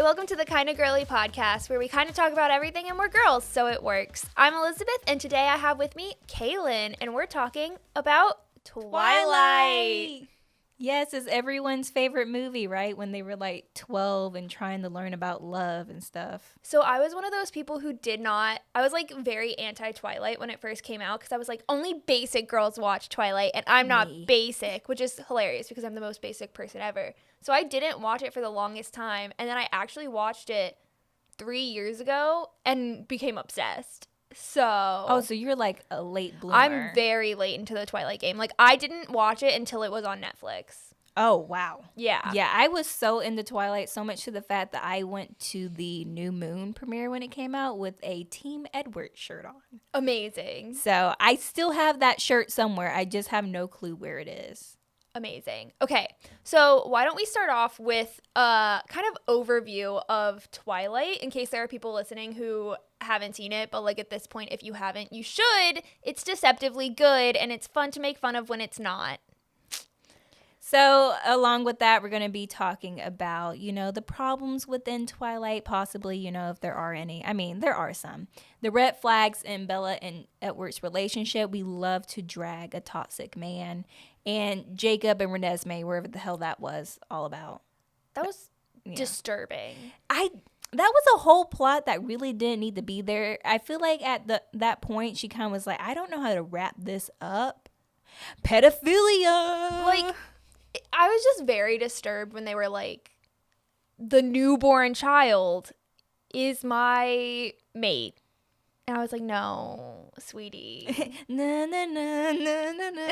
Hi, welcome to the Kinda Girly podcast, where we kind of talk about everything and we're girls, so it works. I'm Elizabeth, and today I have with me Kalyn, and we're talking about Twilight. Yes, it's everyone's favorite movie, right? When they were like 12 and trying to learn about love and stuff. So I was one of those people who I was like very anti-Twilight when it first came out, because I was like, only basic girls watch Twilight, and I'm not basic, which is hilarious because I'm the most basic person ever. So I didn't watch it for the longest time, and then I actually watched it 3 years ago and became obsessed. So You're like a late bloomer. I'm very late into the Twilight game. Like, I didn't watch it until it was on Netflix. Oh, wow. Yeah. Yeah, I was so into Twilight, so much to the fact that I went to the New Moon premiere when it came out with a Team Edward shirt on. Amazing. So I still have that shirt somewhere. I just have no clue where it is. Amazing. Okay, so why don't we start off with a kind of overview of Twilight, in case there are people listening who haven't seen it, but like at this point, if you haven't, you should. It's deceptively good, and it's fun to make fun of when it's not. So along with that, we're going to be talking about, the problems within Twilight, possibly, if there are any. I mean, there are some. The red flags in Bella and Edward's relationship. We love to drag a toxic man. And Jacob and Renesmee, wherever the hell that was all about. That was disturbing. That was a whole plot that really didn't need to be there. I feel like at that point, she kind of was like, I don't know how to wrap this up. Pedophilia. Like, I was just very disturbed when they were like, the newborn child is my mate. And I was like, no, sweetie. Na, na, na, na, na, na,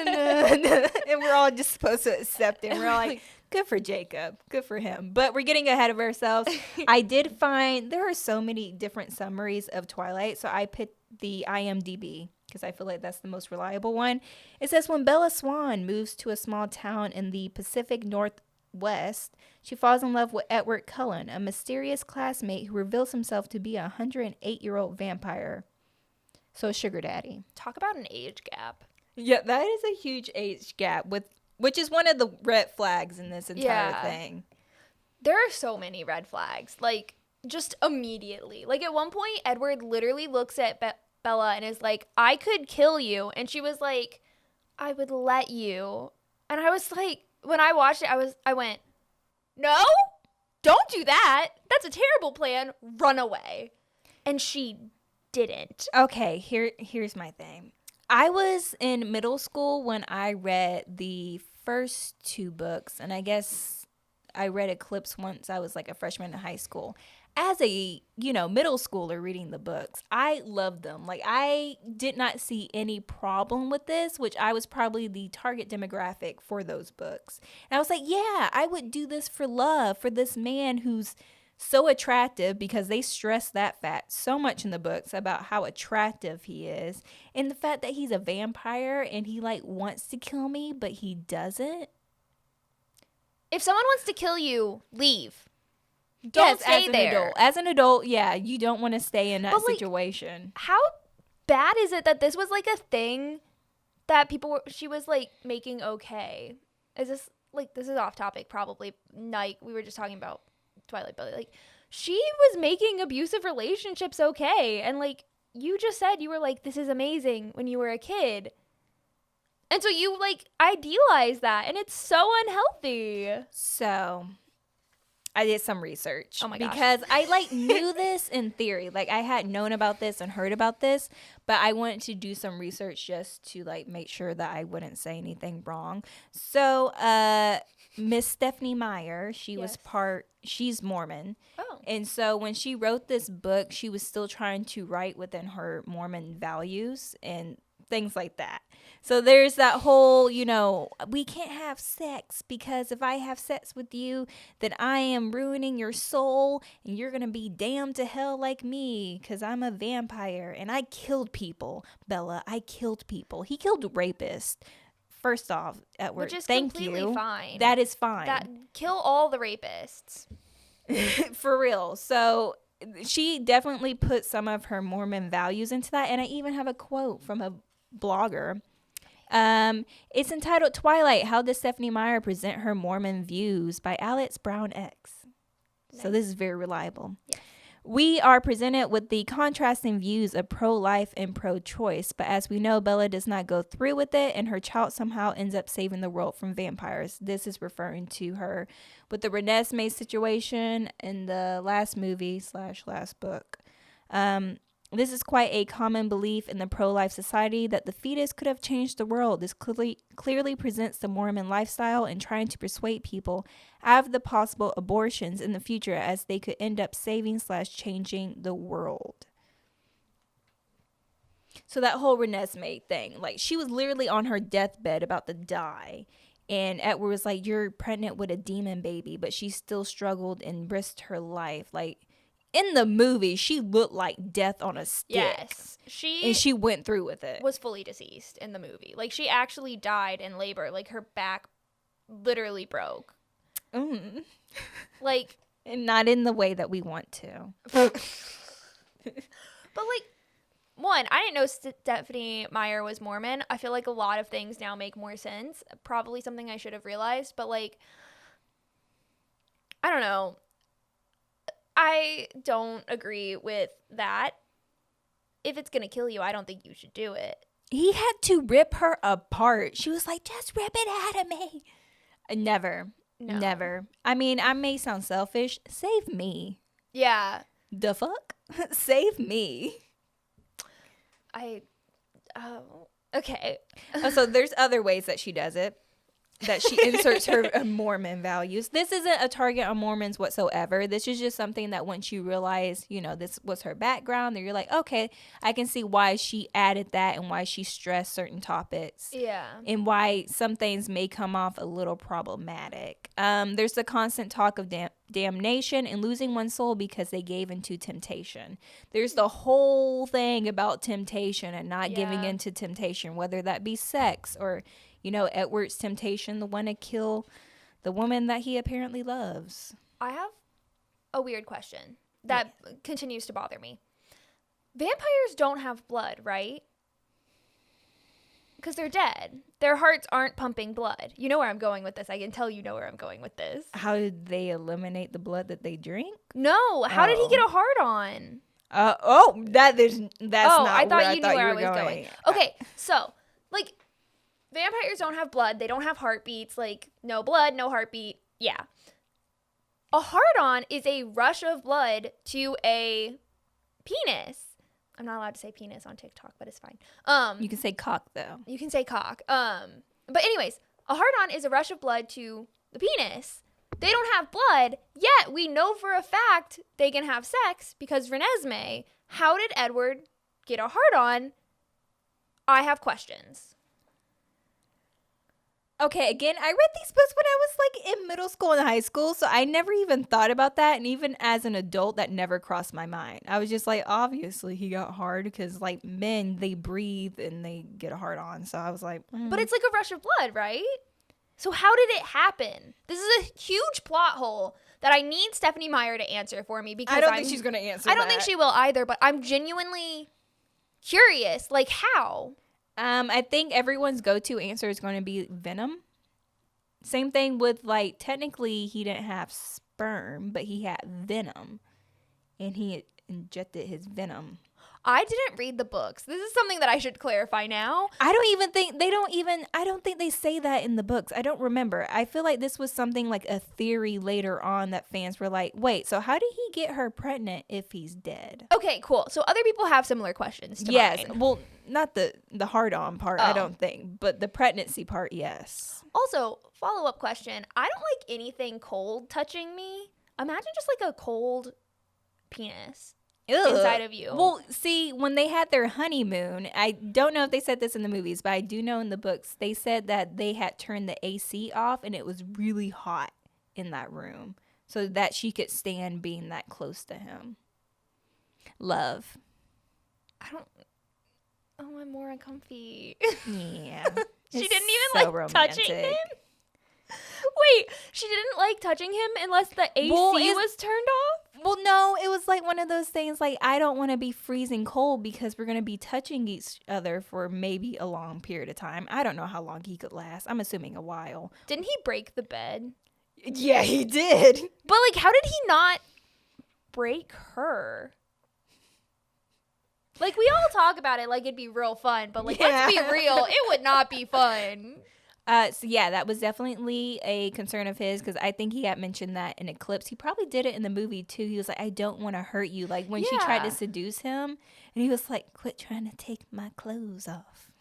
na, na. And we're all just supposed to accept it. We're all like, good for Jacob. Good for him. But we're getting ahead of ourselves. I did find there are so many different summaries of Twilight. So I picked the IMDb because I feel like that's the most reliable one. It says, when Bella Swan moves to a small town in the Pacific Northwest, she falls in love with Edward Cullens, a mysterious classmate who reveals himself to be a 108-year-old vampire. So sugar daddy. Talk about an age gap. Yeah, that is a huge age gap, which is one of the red flags in this entire thing. There are so many red flags, like, just immediately. Like, at one point, Edward literally looks at Bella and is like, I could kill you. And she was like, I would let you. And I was like, when I watched it, I went, no, don't do that. That's a terrible plan. Run away. And she didn't. Okay, here's my thing. I was in middle school when I read the first two books, and I guess I read Eclipse once I was like a freshman in high school. As a, middle schooler reading the books, I loved them. Like, I did not see any problem with this, which I was probably the target demographic for those books. And I was like, yeah, I would do this for love, for this man who's so attractive, because they stress that fact so much in the books about how attractive he is. And the fact that he's a vampire and he like wants to kill me, but he doesn't. If someone wants to kill you, leave. Don't stay there. As an adult, yeah, you don't want to stay in that situation. How bad is it that this was like a thing that she was like making okay? Is this like, this is off topic probably. Like, we were just talking about Twilight, but like, she was making abusive relationships okay. And like, you just said you were like, this is amazing when you were a kid. And so you like idealize that, and it's so unhealthy. So I did some research. Oh my gosh. Because I like knew this in theory. Like, I had known about this and heard about this, but I wanted to do some research just to like make sure that I wouldn't say anything wrong. So Miss Stephanie Meyer, she's Mormon. Oh. And so when she wrote this book, she was still trying to write within her Mormon values and things like that. So there's that whole, we can't have sex because if I have sex with you, then I am ruining your soul and you're going to be damned to hell like me because I'm a vampire and I killed people. Bella, I killed people. He killed rapists. First off, Edward, which is thank completely you. Fine. That is fine. Kill all the rapists. For real. So she definitely put some of her Mormon values into that. And I even have a quote from a blogger. It's entitled Twilight, How Does Stephanie Meyer Present Her Mormon Views by Alex Brown X. So this is very reliable. Yes. We are presented with the contrasting views of pro-life and pro-choice, but as we know, Bella does not go through with it, and her child somehow ends up saving the world from vampires. This is referring to her with the Renesmee situation in the last movie / last book. This is quite a common belief in the pro-life society that the fetus could have changed the world. This clearly presents the Mormon lifestyle in trying to persuade people out of the possible abortions in the future as they could end up saving / changing the world. So that whole Renesmee thing, like she was literally on her deathbed about to die. And Edward was like, you're pregnant with a demon baby, but she still struggled and risked her life. Like, in the movie, she looked like death on a stick. Yes. She went through with it. Was fully deceased in the movie. Like, she actually died in labor. Like, her back literally broke. Like. And not in the way that we want to. But, like, one, I didn't know Stephenie Meyer was Mormon. I feel like a lot of things now make more sense. Probably something I should have realized. But, like, I don't know. I don't agree with that. If it's going to kill you, I don't think you should do it. He had to rip her apart. She was like, just rip it out of me. Never. No. Never. I mean, I may sound selfish. Save me. Yeah. The fuck? Save me. Okay. So there's other ways that she does it. That she inserts her Mormon values. This isn't a target on Mormons whatsoever. This is just something that once you realize, you know, this was her background, then you're like, okay, I can see why she added that and why she stressed certain topics. Yeah. And why some things may come off a little problematic. There's the constant talk of damnation and losing one's soul because they gave into temptation. There's the whole thing about temptation and not giving into temptation, whether that be sex or, you know, Edward's temptation, the one to kill the woman that he apparently loves. I have a weird question that continues to bother me. Vampires don't have blood, right? Because they're dead. Their hearts aren't pumping blood. You know where I'm going with this. I can tell you know where I'm going with this. How did they eliminate the blood that they drink? No. How did he get a heart on? That's not I thought where you knew where I was going. Okay, so, like, vampires don't have blood. They don't have heartbeats. Like, no blood, no heartbeat. Yeah. A hard-on is a rush of blood to a penis. I'm not allowed to say penis on TikTok, but it's fine. You can say cock, though. You can say cock. But anyways, a hard-on is a rush of blood to the penis. They don't have blood, yet we know for a fact they can have sex because Renesmee. How did Edward get a hard-on? I have questions. Okay, again, I read these books when I was like in middle school and high school, so I never even thought about that. And even as an adult, that never crossed my mind. I was just like, obviously he got hard because like men, they breathe and they get a hard on. So I was like, But it's like a rush of blood, right? So how did it happen? This is a huge plot hole that I need Stephenie Meyer to answer for me because I don't think she's going to answer I don't think she will either, but I'm genuinely curious. Like, how? I think everyone's go-to answer is going to be venom. Same thing with, like, technically he didn't have sperm, but he had venom. And he injected his venom. I didn't read the books. This is something that I should clarify now. I don't think they say that in the books. I don't remember. I feel like this was something like a theory later on that fans were like, wait, so how did he get her pregnant if he's dead? Okay, cool. So other people have similar questions to mine. Well, not the hard-on part, I don't think, but the pregnancy part, yes. Also, follow-up question. I don't like anything cold touching me. Imagine just like a cold penis. Inside of you. Well, see, when they had their honeymoon, I don't know if they said this in the movies, but I do know in the books, they said that they had turned the AC off and it was really hot in that room so that she could stand being that close to him. Love. I'm more uncomfy. Yeah. She didn't even like romantic. Touching him? Wait, she didn't like touching him unless the AC was turned off? Well, no, it was like one of those things like, I don't want to be freezing cold because we're going to be touching each other for maybe a long period of time. I don't know how long he could last. I'm assuming a while. Didn't he break the bed? Yeah, he did. But like, how did he not break her? Like, we all talk about it like it'd be real fun, but like, let's be real, it would not be fun. So yeah, that was definitely a concern of his, because I think he had mentioned that in Eclipse. He probably did it in the movie too. He was like, I don't want to hurt you. Like when she tried to seduce him, and he was like, quit trying to take my clothes off.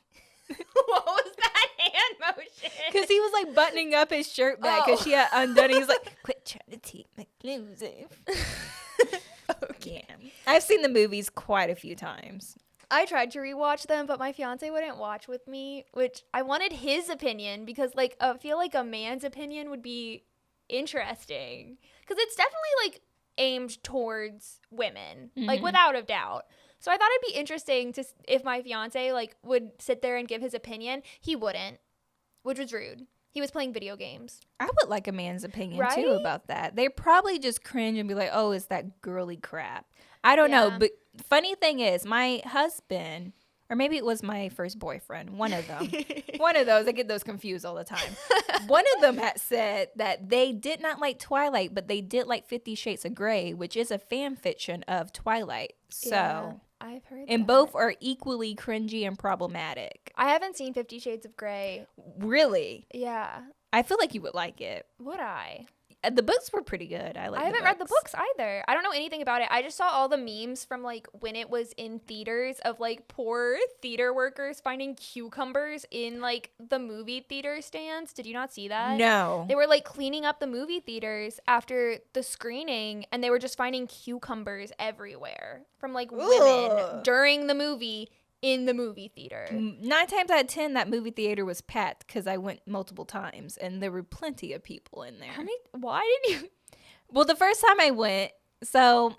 What was that hand motion? Because he was like buttoning up his shirt back because she had undone. He was like, quit trying to take my clothes off. Okay. Yeah. I've seen the movies quite a few times. I tried to rewatch them, but my fiance wouldn't watch with me, which I wanted his opinion because, like, I feel like a man's opinion would be interesting because it's definitely like aimed towards women, like without a doubt. So I thought it'd be interesting to if my fiance like would sit there and give his opinion. He wouldn't, which was rude. He was playing video games. I would like a man's opinion too about that. They probably just cringe and be like, "Oh, it's that girly crap." I don't know, but funny thing is, my husband, or maybe it was my first boyfriend, one of them, one of those, I get those confused all the time. One of them had said that they did not like Twilight, but they did like 50 Shades of Grey, which is a fan fiction of Twilight. So yeah, I've heard and that. both are equally cringy and problematic. I haven't seen 50 Shades of Grey. Really? Yeah. I feel like you would like it. Would I? The books were pretty good. I haven't read the books either. I don't know anything about it. I just saw all the memes from like when it was in theaters of like poor theater workers finding cucumbers in like the movie theater stands. Did you not see that? No. They were like cleaning up the movie theaters after the screening and they were just finding cucumbers everywhere from like women during the movie in the movie theater. 9 times out of 10, that movie theater was packed because I went multiple times and there were plenty of people in there. Why did you? Well, the first time I went, so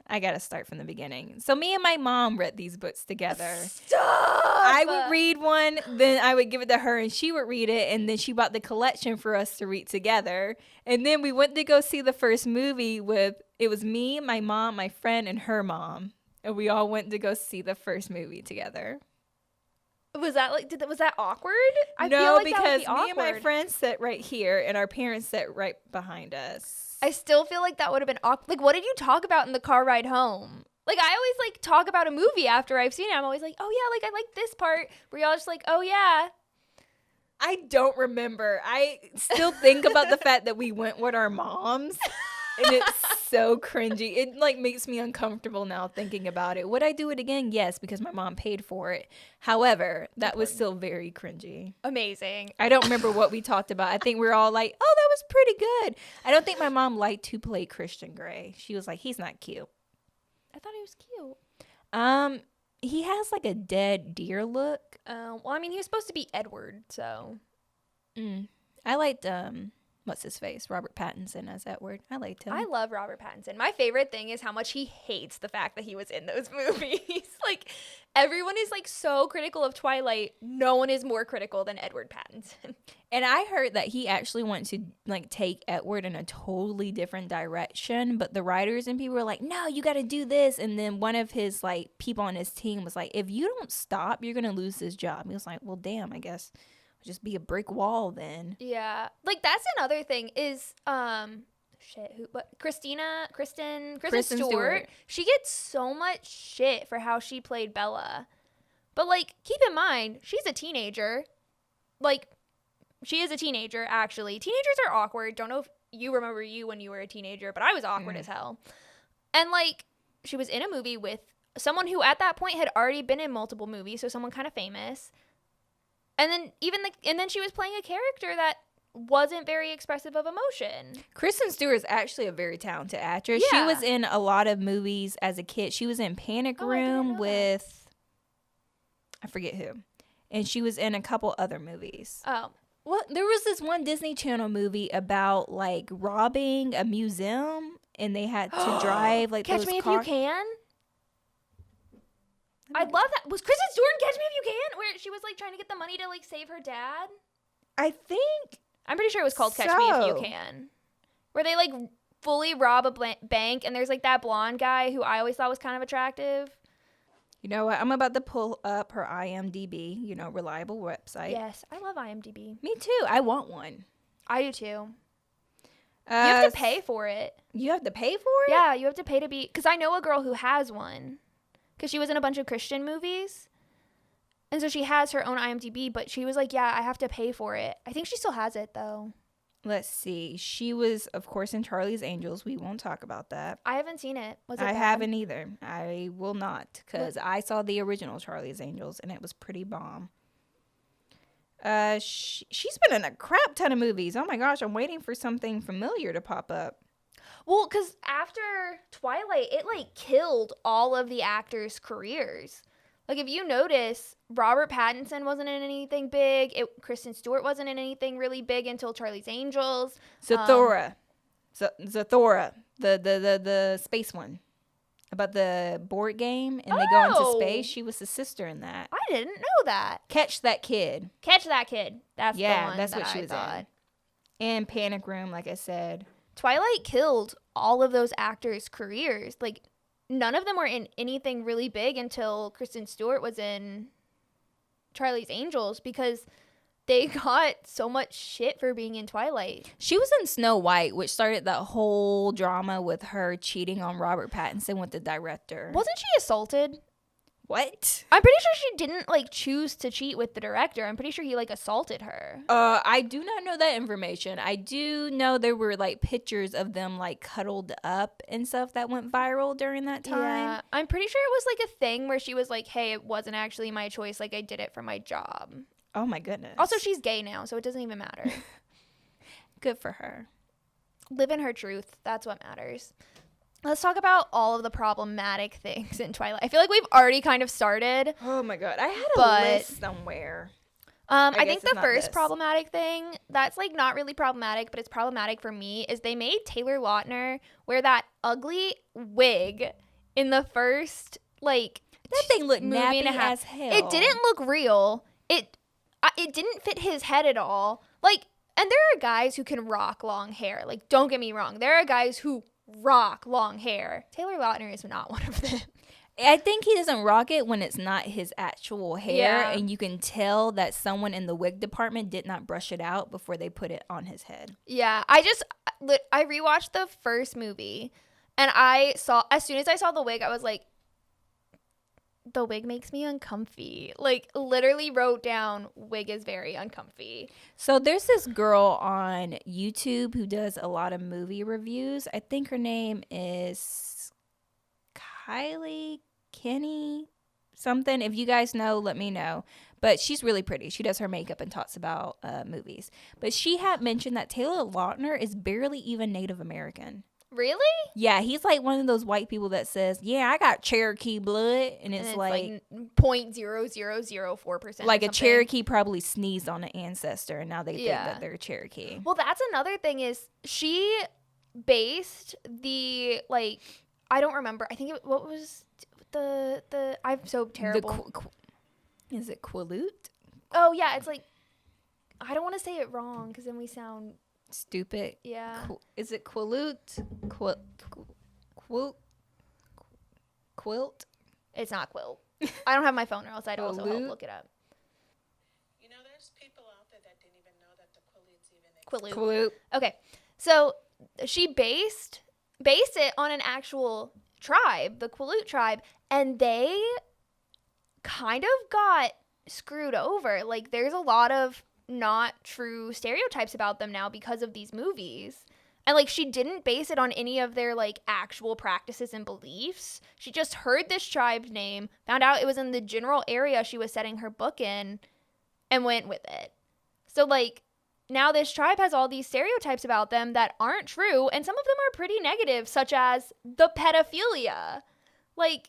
I got to start from the beginning. So me and my mom read these books together. Stop! I would read one, then I would give it to her and she would read it. And then she bought the collection for us to read together. And then we went to go see the first movie it was me, my mom, my friend, and her mom. And we all went to go see the first movie together. Was that like, was that awkward? I no, feel like because that would be me awkward. and my friends sat right here and our parents sat right behind us. I still feel like that would have been awkward. Like, what did you talk about in the car ride home? Like, I always like talk about a movie after I've seen it. I'm always like, oh yeah, like I like this part. Where y'all just like, oh yeah. I don't remember. I still think about the fact that we went with our moms. And it's so cringy. It like makes me uncomfortable now thinking about it. Would I do it again? Yes, because my mom paid for it. However, that was still very cringy. Amazing. I don't remember what we talked about. I think we were all like, oh, that was pretty good. I don't think my mom liked to play Christian Grey. She was like, he's not cute. I thought he was cute. He has like a dead deer look. Well, I mean, he was supposed to be Edward, so. I liked what's his face? Robert Pattinson as Edward. I liked him. I love Robert Pattinson. My favorite thing is how much he hates the fact that he was in those movies. Like, everyone is like so critical of Twilight. No one is more critical than Edward Pattinson. And I heard that he actually wanted to like take Edward in a totally different direction, but the writers and people were like, no, you got to do this. And then one of his like people on his team was like, if you don't stop, you're going to lose this job. He was like, well, damn, I guess just be a brick wall then. Yeah. Like, that's another thing is Kristen Stewart. She gets so much shit for how she played Bella. But like, keep in mind, she's a teenager. Like, she is a teenager, actually. Teenagers are awkward. Don't know if you remember you when you were a teenager, but I was awkward as hell. And like, she was in a movie with someone who at that point had already been in multiple movies, so someone kind of famous. And then then she was playing a character that wasn't very expressive of emotion. Kristen Stewart is actually a very talented actress. Yeah. She was in a lot of movies as a kid. She was in Panic Room with, I forget who. And she was in a couple other movies. Oh. Well, there was this one Disney Channel movie about like robbing a museum and they had to drive like Catch those Me cars. If You Can? I love that. Was Kristen Stewart in Catch Me If You Can? Where she was like trying to get the money to like save her dad? I think. I'm pretty sure it was called Catch Me If You Can. Where they like fully rob a bank and there's like that blonde guy who I always thought was kind of attractive. You know what? I'm about to pull up her IMDb, reliable website. Yes, I love IMDb. Me too. I want one. I do too. You have to pay for it. You have to pay for it? Yeah, you have to pay to be... Because I know a girl who has one. Because she was in a bunch of Christian movies. And so she has her own IMDb, but she was like, yeah, I have to pay for it. I think she still has it, though. Let's see. She was, of course, in Charlie's Angels. We won't talk about that. I haven't seen it. Was it I bad? haven't either. I will not, because I saw the original Charlie's Angels, and it was pretty bomb. She's been in a crap ton of movies. Oh my gosh, I'm waiting for something familiar to pop up. Well, because after Twilight, it, like, killed all of the actors' careers. Like, if you notice, Robert Pattinson wasn't in anything big. Kristen Stewart wasn't in anything really big until Charlie's Angels. Zathura. Zathura. The space one. About the board game, and they go into space. She was the sister in that. I didn't know that. Catch That Kid. Catch That Kid. That's the one that's that what she was in. And Panic Room, like I said. Twilight killed all of those actors' careers. Like, none of them were in anything really big until Kristen Stewart was in Charlie's Angels, because they got so much shit for being in Twilight. She was in Snow White, which started that whole drama with her cheating on Robert Pattinson with the director. Wasn't she assaulted? What? I'm pretty sure she didn't, like, choose to cheat with the director. I'm pretty sure he, like, assaulted her. I do not know that information. I do know there were, like, pictures of them, like, cuddled up and stuff that went viral during that time. Yeah, I'm pretty sure it was, like, a thing where she was like, hey, it wasn't actually my choice. Like, I did it for my job. Oh, my goodness. Also, she's gay now, so it doesn't even matter. Good for her. Living her truth. That's what matters. Let's talk about all of the problematic things in Twilight. I feel like we've already kind of started. Oh, my God. I had a list somewhere. I think the first problematic thing, that's, like, not really problematic, but it's problematic for me, is they made Taylor Lautner wear that ugly wig in the first, like, that thing looked movie nappy and a half. as hell. It didn't look real. It didn't fit his head at all. Like, and there are guys who can rock long hair. Like, don't get me wrong. There are guys who rock long hair. Taylor Lautner is not one of them. I think he doesn't rock it when it's not his actual hair, Yeah. and you can tell that someone in the wig department did not brush it out before they put it on his head. Yeah, I rewatched the first movie, and as soon as I saw the wig, I was like, the wig makes me uncomfy. Like, literally wrote down, wig is very uncomfy. So there's this girl on YouTube who does a lot of movie reviews. I think her name is Kenny something. If you guys know, let me know. But she's really pretty. She does her makeup and talks about movies. But she had mentioned that Taylor Lautner is barely even Native American. Really? Yeah, he's like one of those white people that says, yeah, I got Cherokee blood. And it's like 0.0004%. like a Cherokee probably sneezed on an ancestor, and now they think Yeah. that they're Cherokee. Well, that's another thing, is she based the, like, I don't remember. I think what was the I'm so terrible. Is it Quilut? Oh, yeah, it's like, I don't want to say it wrong because then we sound Stupid. Yeah. Is it Quilut? Quilt? It's not quilt. I don't have my phone, or else I'd also help Quilut? look it up. You know, there's people out there that didn't even know that the Quilut's even existed. Quilut. Okay. So she based it on an actual tribe, the Quilut tribe, and they kind of got screwed over. Like, there's a lot of not true stereotypes about them now because of these movies. And, like, she didn't base it on any of their, like, actual practices and beliefs. She just heard this tribe's name, found out it was in the general area she was setting her book in, and went with it. So, like, now this tribe has all these stereotypes about them that aren't true, and some of them are pretty negative, such as the pedophilia. Like,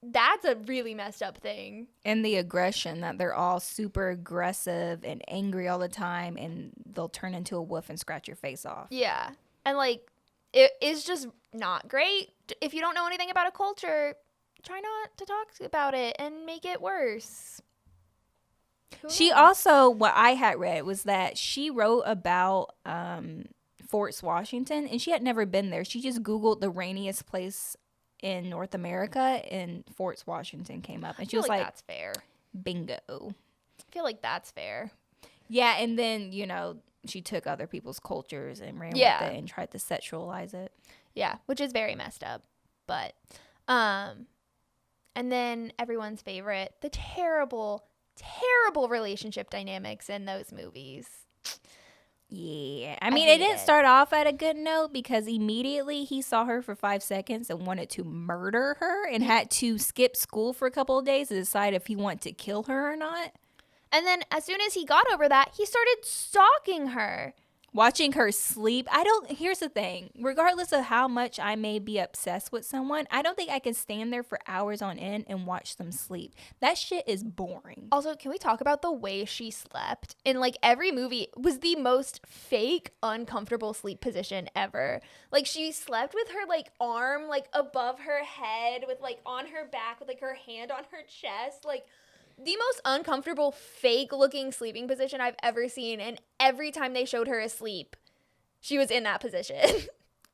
that's a really messed up thing. And the aggression, that they're all super aggressive and angry all the time, and they'll turn into a wolf and scratch your face off. Yeah. And, like, it is just not great. If you don't know anything about a culture, try not to talk about it and make it worse. She also, what I had read was that she wrote about Fort Washington, and she had never been there. She just Googled the rainiest place in North America, and Fort Washington came up, and she was like, that's fair. bingo. I feel like that's fair. Yeah, and then, you know, she took other people's cultures and ran Yeah. with it and tried to sexualize it. Yeah, which is very messed up. But, and then everyone's favorite, the terrible, terrible relationship dynamics in those movies. Yeah. I mean, it hate didn't it. start off at a good note because immediately he saw her for 5 seconds and wanted to murder her and had to skip school for a couple of days to decide if he wanted to kill her or not. And then as soon as he got over that, he started stalking her. Watching her sleep. Here's the thing. Regardless of how much I may be obsessed with someone, I don't think I can stand there for hours on end and watch them sleep. That shit is boring. Also, can we talk about the way she slept? In like every movie was the most fake, uncomfortable sleep position ever. Like she slept with her like arm like above her head with like on her back with like her hand on her chest. Like the most uncomfortable, fake looking sleeping position I've ever seen. And every time they showed her asleep, she was in that position.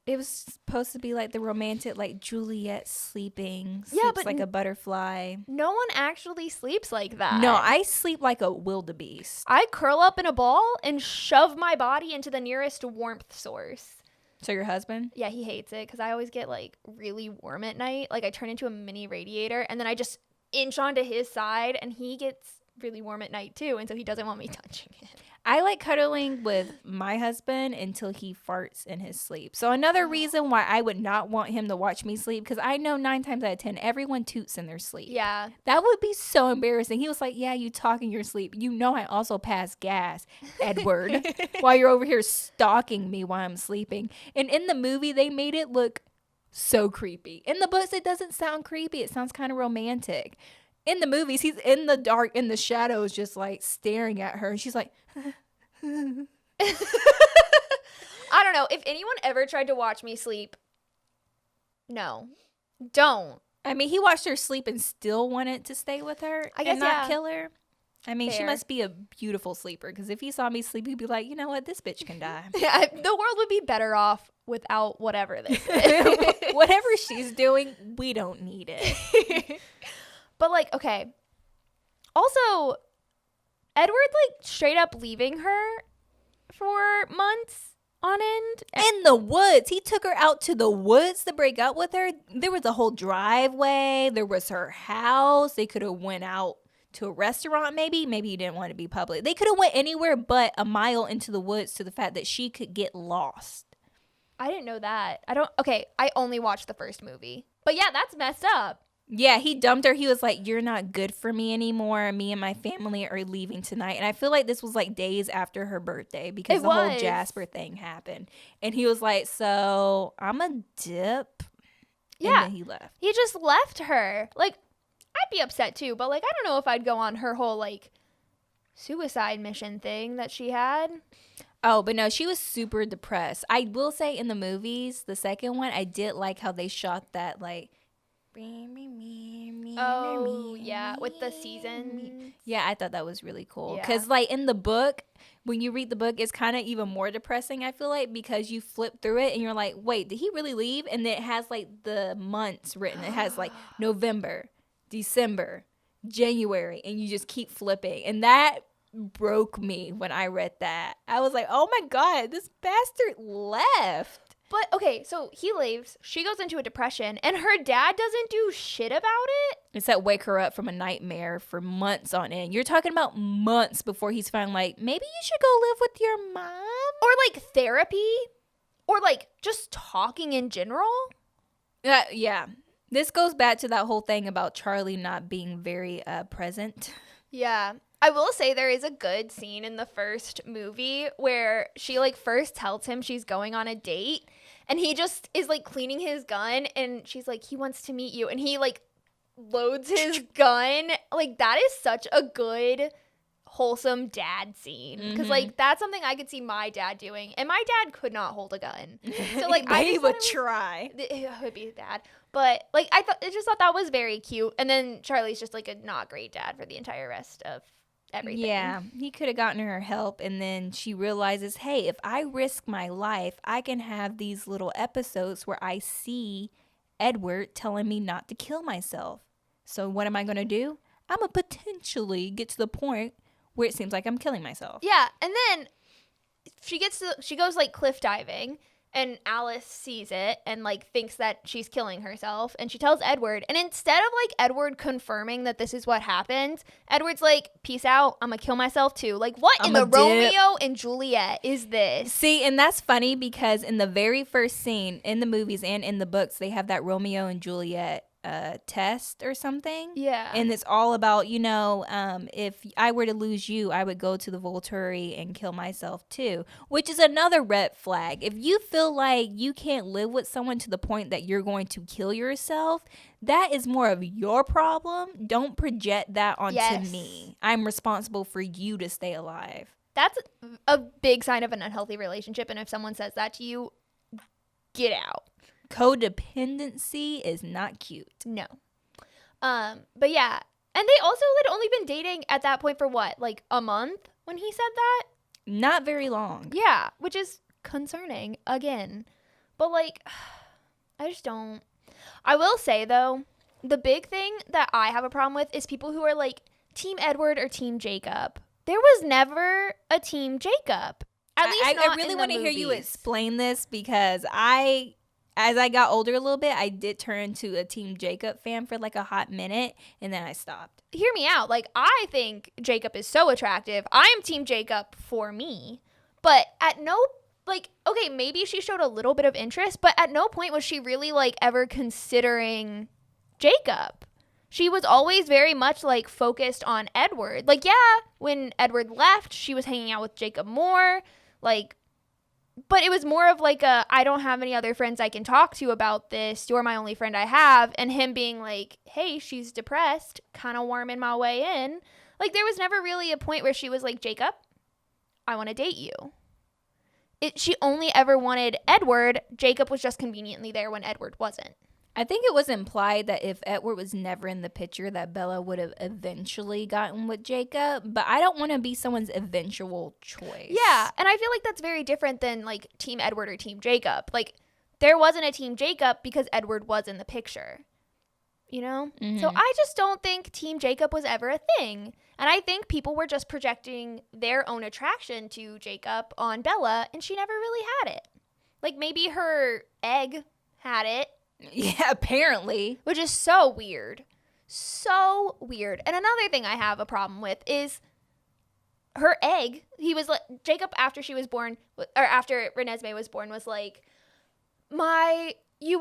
It was supposed to be like the romantic, like Juliet sleeping. Yeah, Sleeps but like a butterfly. No one actually sleeps like that. No, I sleep like a wildebeest. I curl up in a ball and shove my body into the nearest warmth source. So your husband? Yeah, he hates it because I always get like really warm at night. Like I turn into a mini radiator and then I just inch onto his side and he gets really warm at night too. And so he doesn't want me touching it. I like cuddling with my husband until he farts in his sleep. So another reason why I would not want him to watch me sleep, because I know 9 times out of 10, everyone toots in their sleep. Yeah. That would be so embarrassing. He was like, yeah, you talk in your sleep. You know I also pass gas, Edward, while you're over here stalking me while I'm sleeping. And in the movie, they made it look so creepy. In the books, it doesn't sound creepy. It sounds kind of romantic. In the movies, he's in the dark, in the shadows, just like staring at her. And she's like, I don't know. If anyone ever tried to watch me sleep, no. Don't. I mean, he watched her sleep and still wanted to stay with her I guess, and not yeah. kill her. I mean, she Fair. must be a beautiful sleeper, because if he saw me sleep, he'd be like, you know what? This bitch can die. Yeah, the world would be better off without whatever this is. Whatever she's doing, we don't need it. But like, okay. Also, Edward like straight up leaving her for months on end. In the woods. He took her out to the woods to break up with her. There was a whole driveway. There was her house. They could have went out to a restaurant maybe. Maybe he didn't want to be public. They could have went anywhere but a mile into the woods to the fact that she could get lost. I didn't know that. I only watched the first movie. But yeah, that's messed up. Yeah, he dumped her. He was like, you're not good for me anymore. Me and my family are leaving tonight. And I feel like this was like days after her birthday because the whole Jasper thing happened. And he was like, so I'm a dip. Yeah. And then he left. He just left her. Like, I'd be upset too, but like, I don't know if I'd go on her whole like suicide mission thing that she had. Oh, but no, she was super depressed. I will say in the movies, the second one, I did like how they shot that like, oh yeah, with the season. Yeah, I thought that was really cool. Yeah. Because like in the book, when you read the book, it's kind of even more depressing, I feel like, because you flip through it and you're like, wait, did he really leave? And then it has like the months written. It has like November, December, January, and you just keep flipping. And that broke me when I read that. I was like, oh my God, this bastard left. But okay, so he leaves, she goes into a depression, and her dad doesn't do shit about it. It's that wake her up from a nightmare for months on end. You're talking about months before he's finally like, maybe you should go live with your mom? Or like therapy, or like just talking in general. Yeah. This goes back to that whole thing about Charlie not being very present. Yeah. I will say there is a good scene in the first movie where she like first tells him she's going on a date and he just is like cleaning his gun and she's like, he wants to meet you. And he like loads his gun. Like that is such a good wholesome dad scene. Because like that's something I could see my dad doing. And my dad could not hold a gun. So like I would try. It would be bad. But like I just thought that was very cute. And then Charlie's just like a not great dad for the entire rest of everything. Yeah, he could have gotten her help, and then she realizes, hey, if I risk my life, I can have these little episodes where I see Edward telling me not to kill myself. So what am I going to do? I'm going to potentially get to the point where it seems like I'm killing myself. Yeah, and then she goes like cliff diving, and Alice sees it and like thinks that she's killing herself, and she tells Edward, and instead of like Edward confirming that this is what happened, Edward's like, peace out, I'm gonna kill myself too. Like, what in the Romeo and Juliet is this? See, and that's funny because in the very first scene in the movies and in the books, they have that Romeo and Juliet test or something. Yeah. And it's all about, you know, if I were to lose you, I would go to the Volturi and kill myself too, which is another red flag. If you feel like you can't live with someone to the point that you're going to kill yourself, that is more of your problem. Don't project that onto me. I'm responsible for you to stay alive. That's a big sign of an unhealthy relationship, and if someone says that to you, get out. Codependency is not cute. No. But yeah. And they also had only been dating at that point for what? Like a month when he said that? Not very long. Yeah. Which is concerning again. But like, I just don't. I will say though, the big thing that I have a problem with is people who are like Team Edward or Team Jacob. There was never a Team Jacob. At least not I really want to hear you movies. explain this because as I got older a little bit, I did turn into a Team Jacob fan for like a hot minute, and then I stopped. Hear me out. Like, I think Jacob is so attractive. I am Team Jacob for me. But at no, like, okay, maybe she showed a little bit of interest, but at no point was she really, like, ever considering Jacob. She was always very much, like, focused on Edward. Like, yeah, when Edward left, she was hanging out with Jacob more. Like, but it was more of like I don't have any other friends I can talk to about this. You're my only friend I have. And him being like, hey, she's depressed, kind of warming my way in. Like, there was never really a point where she was like, Jacob, I want to date you. She only ever wanted Edward. Jacob was just conveniently there when Edward wasn't. I think it was implied that if Edward was never in the picture, that Bella would have eventually gotten with Jacob. But I don't want to be someone's eventual choice. Yeah, and I feel like that's very different than like Team Edward or Team Jacob. Like, there wasn't a Team Jacob because Edward was in the picture. You know? Mm-hmm. So I just don't think Team Jacob was ever a thing. And I think people were just projecting their own attraction to Jacob on Bella, and she never really had it. Like, maybe her egg had it. Yeah, apparently. Which is so weird. So weird. And another thing I have a problem with is her egg. He was like, Jacob, after she was born, or after Renesmee was born, was like, you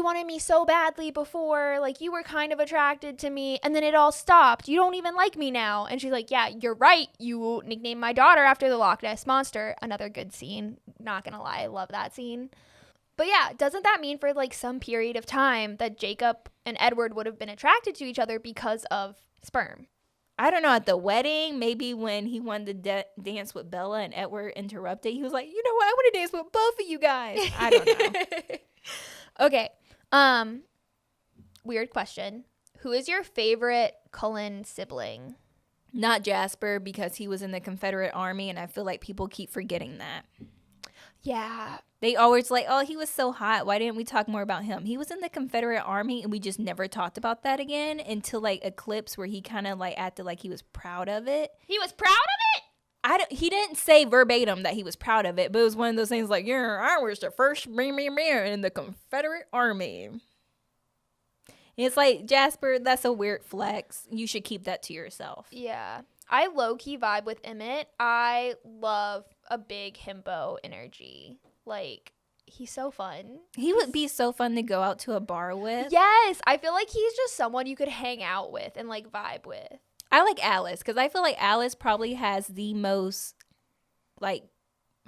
wanted me so badly before, like, you were kind of attracted to me, and then it all stopped. You don't even like me now. And she's like, yeah, you're right. You nicknamed my daughter after the Loch Ness Monster. Another good scene. Not gonna lie, I love that scene. But yeah, doesn't that mean for like some period of time that Jacob and Edward would have been attracted to each other because of sperm? I don't know, at the wedding, maybe when he wanted to dance with Bella and Edward interrupted, he was like, you know what, I want to dance with both of you guys. I don't know. Okay. Weird question. Who is your favorite Cullen sibling? Not Jasper, because he was in the Confederate Army, and I feel like people keep forgetting that. Yeah. They always like, oh, he was so hot. Why didn't we talk more about him? He was in the Confederate Army, and we just never talked about that again until like Eclipse, where he kind of like acted like he was proud of it. He was proud of it? He didn't say verbatim that he was proud of it, but it was one of those things like, yeah, I was the first in the Confederate Army. And it's like, Jasper, that's a weird flex. You should keep that to yourself. Yeah. I low-key vibe with Emmett. I love a big himbo energy. Like, he's so fun. He would be so fun to go out to a bar with. Yes. I feel like he's just someone you could hang out with and, like, vibe with. I like Alice because I feel like Alice probably has the most, like,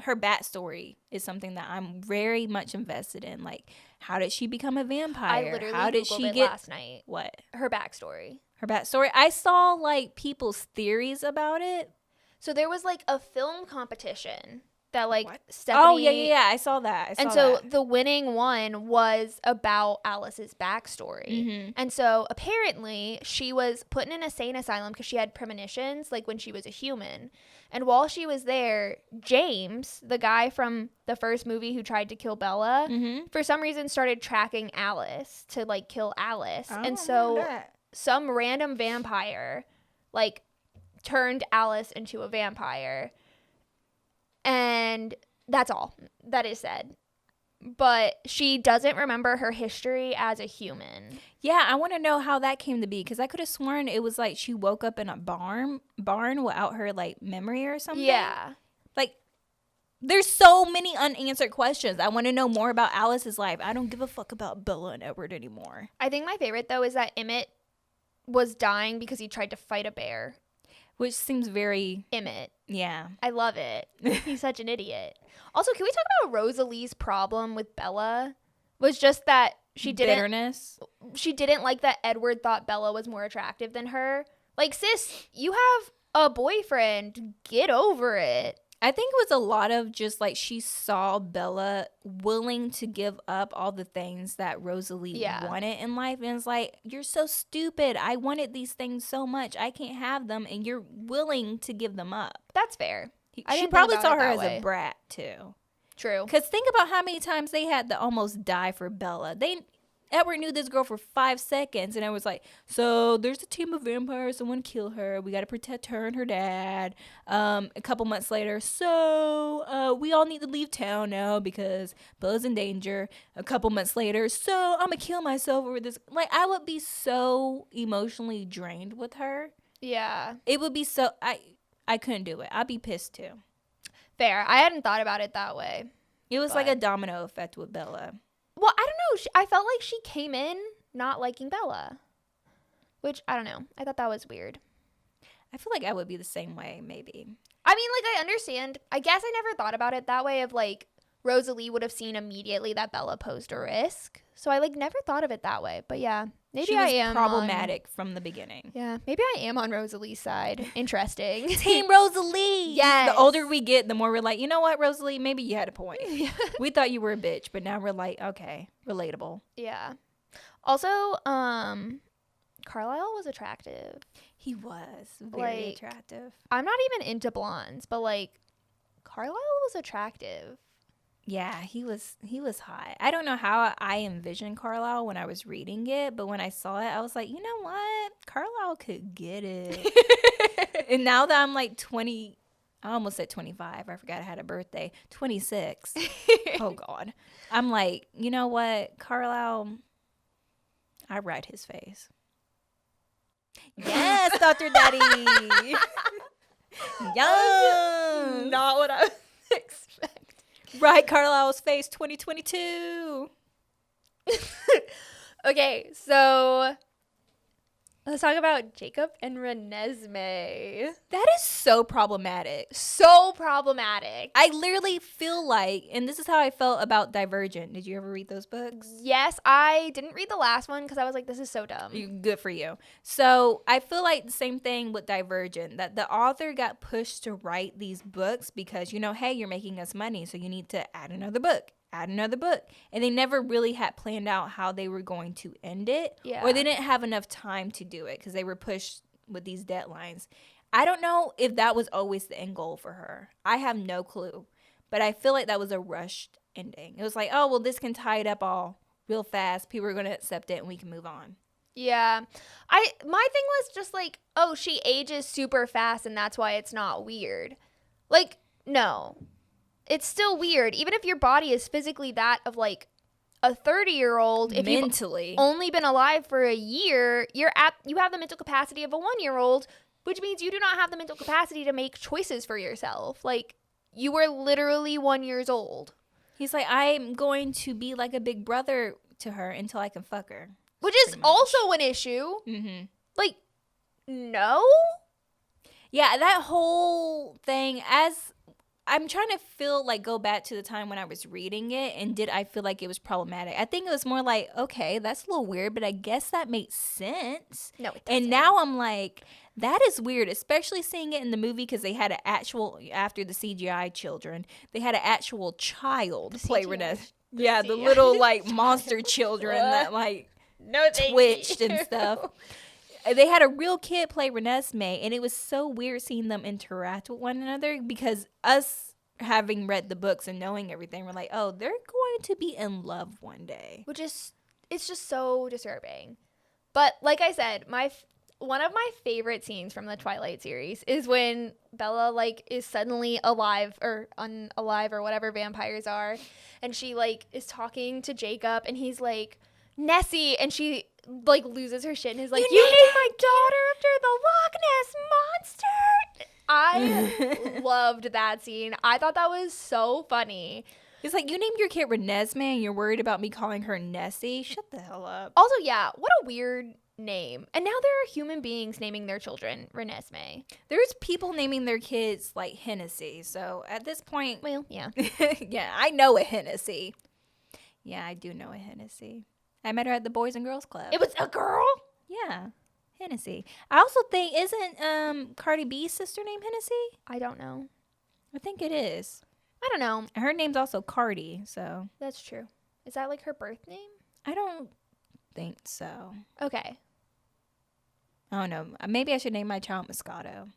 her backstory is something that I'm very much invested in. Like, how did she become a vampire? I literally how did Googled she it get last night. what? Her backstory. Her backstory. I saw like people's theories about it. So there was like a film competition that like What? Stephanie. Oh yeah. I saw that. And so the winning one was about Alice's backstory. Mm-hmm. And so apparently she was put in an insane asylum because she had premonitions like when she was a human. And while she was there, James, the guy from the first movie who tried to kill Bella, Mm-hmm. for some reason started tracking Alice to like kill Alice. I And don't so remember that. some random vampire like turned Alice into a vampire. And that's all that is said. But she doesn't remember her history as a human. Yeah, I want to know how that came to be, because I could have sworn it was like she woke up in a barn without her like memory or something. Yeah. Like, there's so many unanswered questions. I want to know more about Alice's life. I don't give a fuck about Bella and Edward anymore. I think my favorite, though, is that Emmett was dying because he tried to fight a bear. Which seems very... Emmett. Yeah. I love it. He's such an idiot. Also, can we talk about Rosalie's problem with Bella? Was just that she didn't... Bitterness. She didn't like that Edward thought Bella was more attractive than her. Like, sis, you have a boyfriend. Get over it. I think it was a lot of just like she saw Bella willing to give up all the things that Rosalie wanted in life. And it's like, you're so stupid. I wanted these things so much. I can't have them. And you're willing to give them up. That's fair. She probably saw her as a brat too. True. Because think about how many times they had to almost die for Bella. Edward knew this girl for 5 seconds, and I was like, so there's a team of vampires that want to kill her. We got to protect her and her dad. A couple months later, so we all need to leave town now because Bella's in danger. A couple months later, so I'm going to kill myself over this. Like, I would be so emotionally drained with her. Yeah. It would be so, I couldn't do it. I'd be pissed too. Fair. I hadn't thought about it that way. It was like a domino effect with Bella. Well, I don't know. I felt like she came in not liking Bella. Which, I don't know. I thought that was weird. I feel like I would be the same way, maybe. I mean, like, I understand. I guess I never thought about it that way of, like, Rosalie would have seen immediately that Bella posed a risk. So I, like, never thought of it that way. But, yeah. Maybe I am problematic from the beginning. Yeah. Maybe I am on Rosalie's side. Interesting. Team Rosalie. Yes. The older we get, the more we're like, you know what, Rosalie? Maybe you had a point. We thought you were a bitch, but now we're like, okay, relatable. Yeah. Also, Carlisle was attractive. He was very attractive. I'm not even into blondes, but, like, Carlisle was attractive. Yeah, he was hot. I don't know how I envisioned Carlisle when I was reading it, but when I saw it, I was like, you know what? Carlisle could get it. And now that I'm like 20, I almost said 25. I forgot I had a birthday. 26. Oh, God. I'm like, you know what? Carlisle, I ride his face. Yes, Dr. Daddy. Yes. Not what I was expecting. Right, Carlisle's face 2022. Okay, so let's talk about Jacob and Renesmee. That is so problematic. So problematic. I literally feel like, and this is how I felt about Divergent. Did you ever read those books? Yes, I didn't read the last one because I was like, this is so dumb. Good for you. So I feel like the same thing with Divergent, that the author got pushed to write these books because, you know, hey, you're making us money, so you need to add another book. And they never really had planned out how they were going to end it. Yeah. Or they didn't have enough time to do it because they were pushed with these deadlines. I don't know if that was always the end goal for her. I have no clue. But I feel like that was a rushed ending. It was like, oh, well, this can tie it up all real fast. People are going to accept it and we can move on. Yeah. My thing was just like, oh, she ages super fast and that's why it's not weird. Like, no. It's still weird. Even if your body is physically that of like a 30-year-old, if mentally you've only been alive for a year, you have the mental capacity of a 1-year-old, which means you do not have the mental capacity to make choices for yourself. Like, you were literally 1 year old. He's like, I'm going to be like a big brother to her until I can fuck her. Which is also an issue. Mm-hmm. Like, no? Yeah, that whole thing, as I'm trying to go back to the time when I was reading it, and did I feel like it was problematic? I think it was more like, okay, that's a little weird, but I guess that makes sense. No, it doesn't. And now I'm like, that is weird, especially seeing it in the movie because they had an actual, after the CGI children, they had an actual child play Renesmee. Yeah, the little like monster children that like twitched and stuff. They had a real kid play Renesmee, and it was so weird seeing them interact with one another because us having read the books and knowing everything, we're like, oh, they're going to be in love one day. Which is, it's just so disturbing. But like I said, one of my favorite scenes from the Twilight series is when Bella like is suddenly alive or unalive or whatever vampires are, and she like is talking to Jacob and he's like, Nessie, and she like loses her shit and is like, you named my daughter after the Loch Ness monster. I loved that scene. I thought that was so funny. It's like, you named your kid Renesmee and you're worried about me calling her Nessie? Shut the hell up. Also, yeah, what a weird name. And now there are human beings naming their children Renesmee. There's people naming their kids like Hennessy. So at this point, Well, yeah. yeah, I know a Hennessy. Yeah, I do know a Hennessy. I met her at the Boys and Girls Club. It was a girl? Yeah, Hennessy. I also think, isn't Cardi B's sister named Hennessy? I don't know. I think it is. I don't know. And her name's also Cardi, so That's true. Is that like her birth name? I don't think so. Okay. I don't know. Maybe I should name my child Moscato.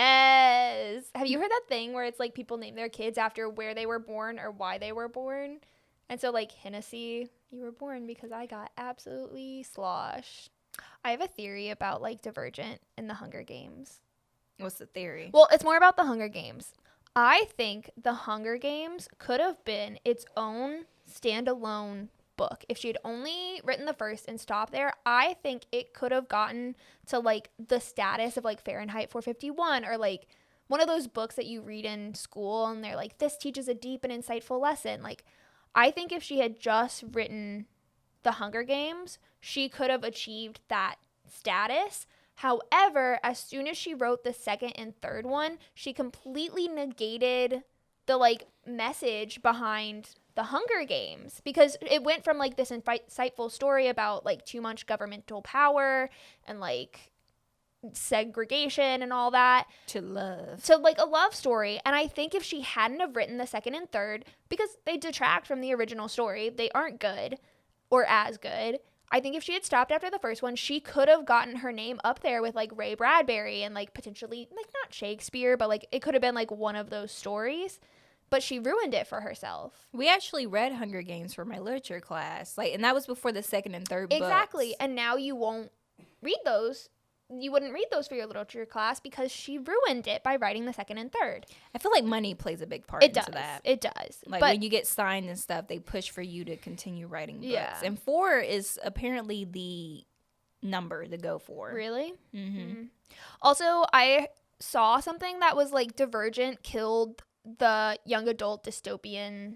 Yes. Have you heard that thing where it's like people name their kids after where they were born or why they were born? And so like Hennessy, you were born because I got absolutely sloshed. I have a theory about like Divergent and the Hunger Games. What's the theory? Well, it's more about the Hunger Games. I think the Hunger Games could have been its own standalone book. If she had only written the first and stopped there, I think it could have gotten to like the status of like Fahrenheit 451 or like one of those books that you read in school and they're like, this teaches a deep and insightful lesson. Like, I think if she had just written the Hunger Games, she could have achieved that status. However, as soon as she wrote the second and third one, she completely negated the like message behind the Hunger Games because it went from like this insightful story about like too much governmental power and like segregation and all that To love. to like a love story. And I think if she hadn't have written the second and third, because they detract from the original story, they aren't good or as good. I think if she had stopped after the first one, she could have gotten her name up there with like Ray Bradbury and like potentially like not Shakespeare, but like it could have been like one of those stories. But she ruined it for herself. We actually read Hunger Games for my literature class. Like, and that was before the second and third Exactly. books. And now you won't read those. You wouldn't read those for your literature class because she ruined it by writing the second and third. I feel like money plays a big part It into does. that. It does. Like but when you get signed and stuff, they push for you to continue writing books. Yeah. And 4 is apparently the number to go for. really? Mm-hmm. Also, I saw something that was like Divergent killed the young adult dystopian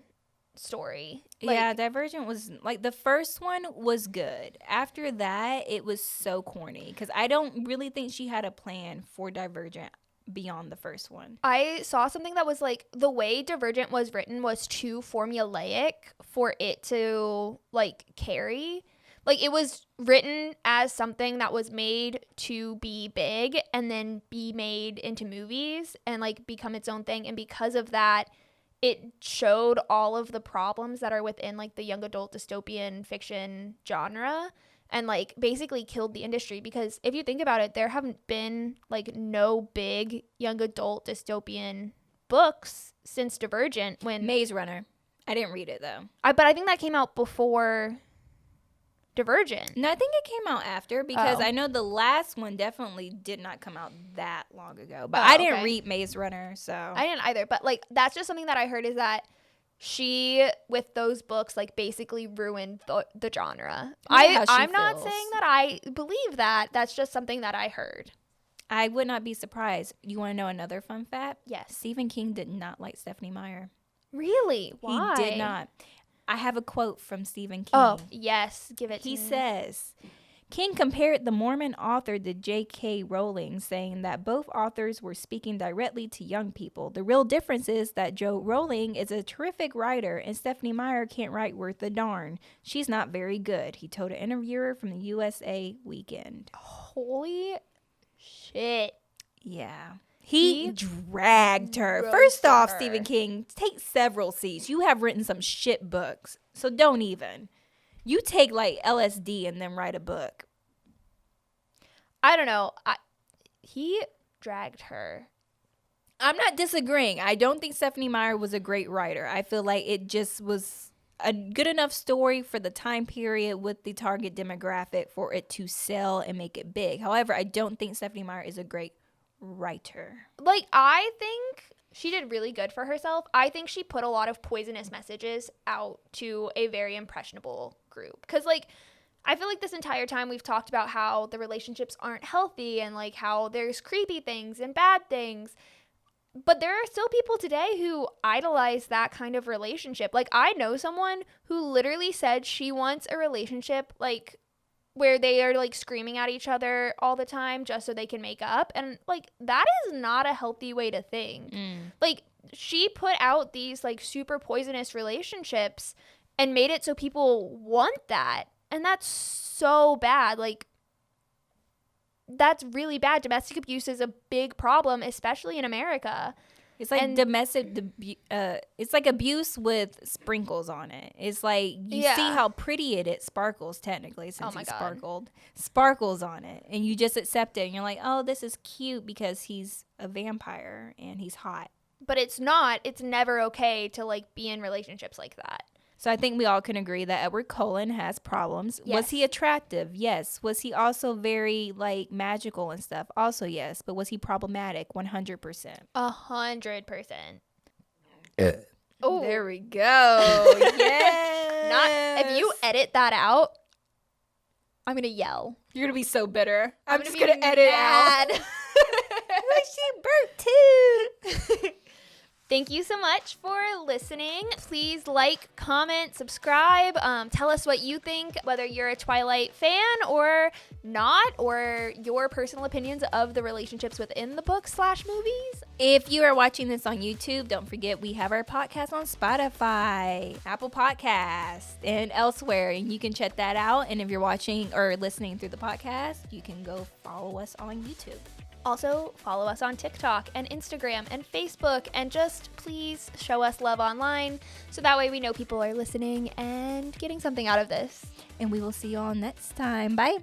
story. Like, Yeah, Divergent was like the first one was good. After that, it was so corny because I don't really think she had a plan for Divergent beyond the first one. I saw something that was like the way Divergent was written was too formulaic for it to like carry. Like it was written as something that was made to be big and then be made into movies and like become its own thing. And because of that, it showed all of the problems that are within like the young adult dystopian fiction genre and like basically killed the industry because if you think about it, there haven't been like no big young adult dystopian books since Divergent when Maze Runner. I didn't read it though. but I think that came out before Divergent. No, I think it came out after because Oh. I know the last one definitely did not come out that long ago. But Oh, I didn't okay. read Maze Runner, so I didn't either, but like that's just something that I heard is that she with those books like basically ruined the genre. I know how she I'm not feels. saying that I believe that. That's just something that I heard. I would not be surprised. You want to know another fun fact? Yes. Stephen King did not like Stephanie Meyer. Really? Why? He did not. I have a quote from Stephen King. Oh, yes. Give it to He me. says, King compared the Mormon author to J.K. Rowling, saying that both authors were speaking directly to young people. The real difference is that Joe Rowling is a terrific writer and Stephanie Meyer can't write worth a darn. She's not very good, he told an interviewer from the USA Weekend. Holy shit. Yeah. He He dragged her. roasted First off, her. Stephen King, take several seats. You have written some shit books, so don't even. You take like LSD and then write a book. I don't know. He dragged her. I'm not disagreeing. I don't think Stephanie Meyer was a great writer. I feel like it just was a good enough story for the time period with the target demographic for it to sell and make it big. However, I don't think Stephenie Meyer is a great writer. Like, I think she did really good for herself. I think she put a lot of poisonous messages out to a very impressionable group. Because, like, I feel like this entire time we've talked about how the relationships aren't healthy and, like, how there's creepy things and bad things. But there are still people today who idolize that kind of relationship. Like, I know someone who literally said she wants a relationship, like, where they are, like, screaming at each other all the time just so they can make up. And, like, that is not a healthy way to think. Like, she put out these, like, super poisonous relationships and made it so people want that. And that's so bad. Like, that's really bad. Domestic abuse is a big problem, especially in America. It's like it's like abuse with sprinkles on it. It's like you see how pretty it sparkles technically since he sparkles on it, and you just accept it and you're like, oh, this is cute because he's a vampire and he's hot. But it's not. It's never okay to, like, be in relationships like that. So I think we all can agree that Edward Cullen has problems. Yes. Was he attractive? Yes. Was he also very, like, magical and stuff? Also yes. But was he problematic? 100%. 100%. Oh, there we go. Yeah. If you edit that out, I'm gonna yell. You're gonna be so bitter. I'm just gonna gonna edit mad. out. She burnt too. Thank you so much for listening. Please like, comment, subscribe. Tell us what you think, whether you're a Twilight fan or not, or your personal opinions of the relationships within the books/movies. If you are watching this on YouTube, don't forget we have our podcast on Spotify, Apple Podcasts, and elsewhere, and you can check that out. And if you're watching or listening through the podcast, you can go follow us on YouTube. Also, follow us on TikTok and Instagram and Facebook, and just please show us love online so that way we know people are listening and getting something out of this. And we will see you all next time. Bye.